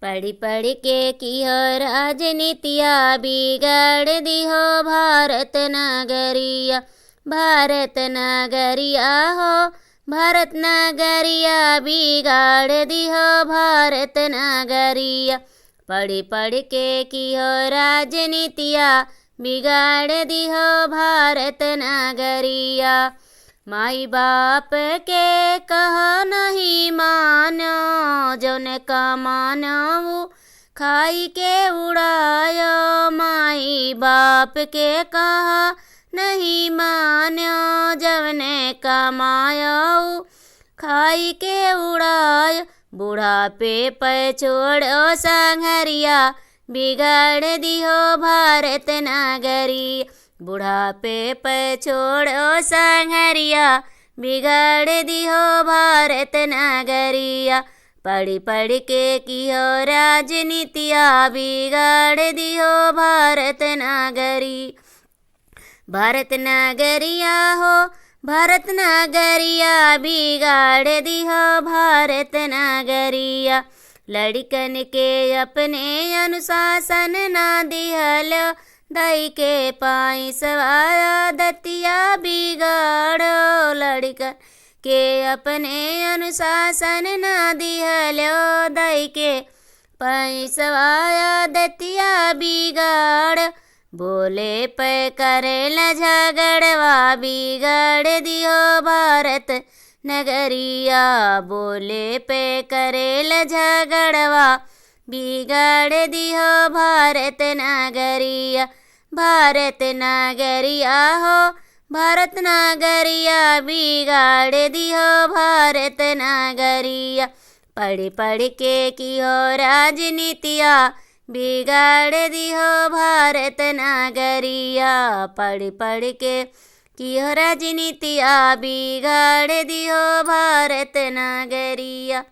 पढ़ी पढ़ के किहो राजनीतिया बिगाड़ दिहो भारत नगरिया। भारत नगरिया हो भारत नगरिया बिगाड़ दिहो भारत नगरिया। पढ़ी पढ़ के किहो राजनीतिया बिगाड़ दिहो भारत नगरिया। माई बाप के कह नहीं मानो, जौन कमानो खाई के उड़ायो। माई बाप के कह नहीं मानो, जौने कमायो खाई के उड़ायो। बुढ़ापे पे छोड़ो संघरिया बिगाड़ दिहो भारत नगरिया। बुढ़ापे पे छोड़ो संघरिया बिगाड़ दिहो भारत नगरिया। पढ़ी पढ़ के किहो राजनीतिया बिगाड़ दिहो भारत नगरिया। भारत नगरिया हो भारत नगरिया बिगाड़ दिहो भारत नगरिया। लड़कन के अपने अनुशासन ना दिहलो, दाई के पैसवा दतिया बिगाड़ो। लड़कन के अपने अनुशासन ना दिहलो, दाई के पैसवा दतिया बिगाड़। बोले पे करेला झगड़वा बिगाड़ दिहो भारत नगरिया। बोले पे करेला झगड़वा बिगाड़ दिहो भारत नगरिया। भारत नगरिया हो भारत नगरिया बिगाड़ दिहो भारत नगरिया। पढ़ पढ़ के किहो राजनीतिया बिगाड़ दिहो भारत नगरिया। पढ़ पढ़ के किहो राजनीतिया बिगाड़ दिहो भारत नगरिया।